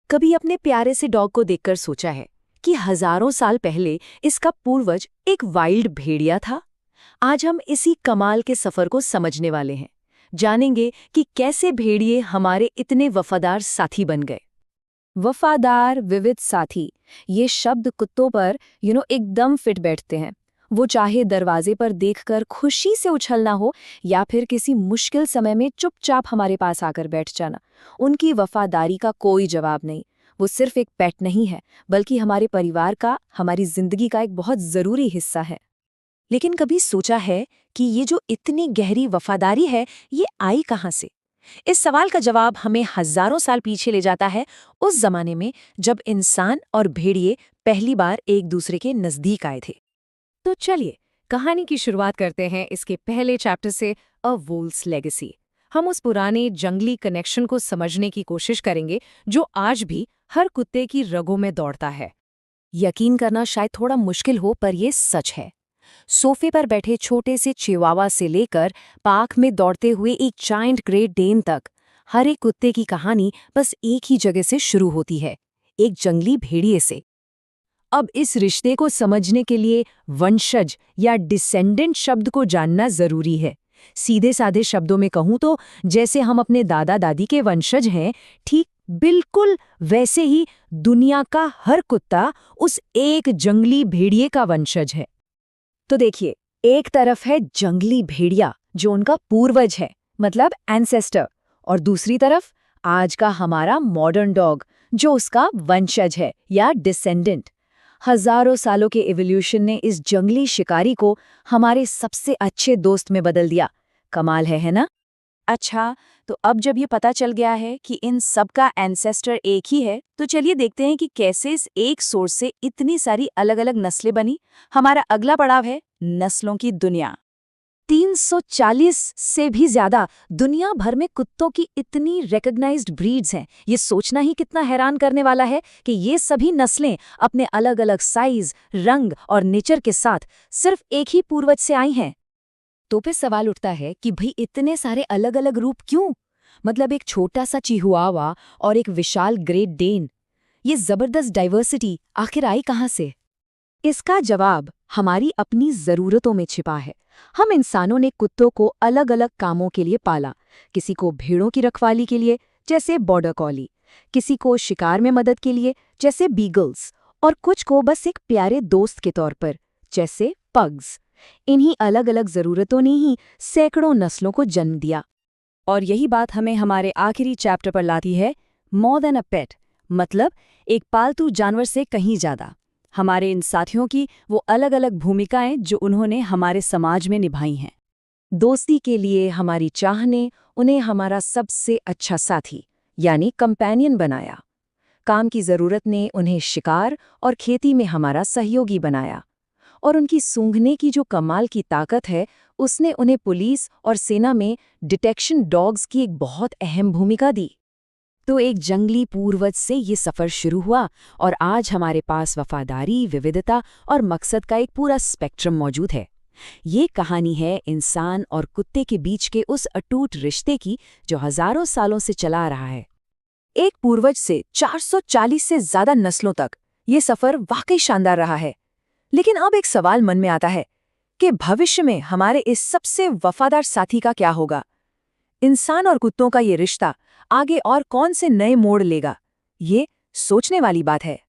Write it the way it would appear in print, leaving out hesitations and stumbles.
कभी अपने प्यारे से डॉग को देखकर सोचा है कि हजारों साल पहले इसका पूर्वज एक वाइल्ड भेड़िया था? आज हम इसी कमाल के सफर को समझने वाले हैं। जानेंगे कि कैसे भेड़िए हमारे इतने वफादार साथी बन गए। वफादार विविध साथी, ये शब्द कुत्तों पर एकदम फिट बैठते हैं। वो चाहे दरवाजे पर देखकर खुशी से उछलना हो या फिर किसी मुश्किल समय में चुपचाप हमारे पास आकर बैठ जाना, उनकी वफादारी का कोई जवाब नहीं। वो सिर्फ एक पेट नहीं है, बल्कि हमारे परिवार का, हमारी जिंदगी का एक बहुत जरूरी हिस्सा है। लेकिन कभी सोचा है कि ये जो इतनी गहरी वफादारी है, ये आई कहाँ से? इस सवाल का जवाब हमें हजारों साल पीछे ले जाता है, उस जमाने में जब इंसान और भेड़िए पहली बार एक दूसरे के नजदीक आए थे। तो चलिए कहानी की शुरुआत करते हैं इसके पहले चैप्टर से, अ वुल्फ्स लेगेसी। हम उस पुराने जंगली कनेक्शन को समझने की कोशिश करेंगे जो आज भी हर कुत्ते की रगों में दौड़ता है। यकीन करना शायद थोड़ा मुश्किल हो, पर यह सच है। सोफे पर बैठे छोटे से चिवावा से लेकर पार्क में दौड़ते हुए एक जायंट ग्रेट डेन तक, हर एक कुत्ते की कहानी बस एक ही जगह से शुरू होती है, एक जंगली भेड़िए से। अब इस रिश्ते को समझने के लिए वंशज या डिसेंडेंट शब्द को जानना जरूरी है। सीधे साधे शब्दों में कहूं तो जैसे हम अपने दादा दादी के वंशज हैं, ठीक बिल्कुल वैसे ही दुनिया का हर कुत्ता उस एक जंगली भेड़िए का वंशज है। तो देखिए, एक तरफ है जंगली भेड़िया जो उनका पूर्वज है, मतलब एंसेस्टर, और दूसरी तरफ आज का हमारा मॉडर्न डॉग जो उसका वंशज है या डिसेंडेंट। हजारों सालों के इवोल्यूशन ने इस जंगली शिकारी को हमारे सबसे अच्छे दोस्त में बदल दिया। कमाल है ना? अच्छा, तो अब जब ये पता चल गया है कि इन सब का एंसेस्टर एक ही है, तो चलिए देखते हैं कि कैसे इस एक सोर्स से इतनी सारी अलग अलग नस्लें बनी। हमारा अगला पड़ाव है नस्लों की दुनिया। 340 से भी ज्यादा दुनिया भर में कुत्तों की इतनी रिकॉग्नाइज्ड ब्रीड्स हैं। ये सोचना ही कितना हैरान करने वाला है कि ये सभी नस्लें अपने अलग अलग साइज, रंग और नेचर के साथ सिर्फ एक ही पूर्वज से आई हैं। तो फिर सवाल उठता है कि भाई इतने सारे अलग अलग रूप क्यों? मतलब एक छोटा सा चिहुआवा और एक विशाल ग्रेट डेन, ये जबरदस्त डाइवर्सिटी आखिर आई कहाँ से? इसका जवाब हमारी अपनी जरूरतों में छिपा है। हम इंसानों ने कुत्तों को अलग अलग कामों के लिए पाला। किसी को भेड़ों की रखवाली के लिए, जैसे बॉर्डर कॉली, किसी को शिकार में मदद के लिए, जैसे बीगल्स, और कुछ को बस एक प्यारे दोस्त के तौर पर, जैसे पग्स। इन्हीं अलग अलग जरूरतों ने ही सैकड़ों नस्लों को जन्म दिया। और यही बात हमें हमारे आखिरी चैप्टर पर लाती है, मोर देन अ पेट, मतलब एक पालतू जानवर से कहीं ज्यादा। हमारे इन साथियों की वो अलग अलग भूमिकाएं जो उन्होंने हमारे समाज में निभाई हैं। दोस्ती के लिए हमारी चाह ने उन्हें हमारा सबसे अच्छा साथी यानी कंपेनियन बनाया। काम की जरूरत ने उन्हें शिकार और खेती में हमारा सहयोगी बनाया। और उनकी सूंघने की जो कमाल की ताकत है, उसने उन्हें पुलिस और सेना में डिटेक्शन डॉग्स की एक बहुत अहम भूमिका दी। तो एक जंगली पूर्वज से ये सफ़र शुरू हुआ और आज हमारे पास वफादारी, विविधता और मकसद का एक पूरा स्पेक्ट्रम मौजूद है। ये कहानी है इंसान और कुत्ते के बीच के उस अटूट रिश्ते की जो हजारों सालों से चला रहा है। एक पूर्वज से 440 से ज्यादा नस्लों तक ये सफ़र वाकई शानदार रहा है। लेकिन अब एक सवाल मन में आता है कि भविष्य में हमारे इस सबसे वफादार साथी का क्या होगा? इंसान और कुत्तों का ये रिश्ता आगे और कौन से नए मोड़ लेगा? ये सोचने वाली बात है।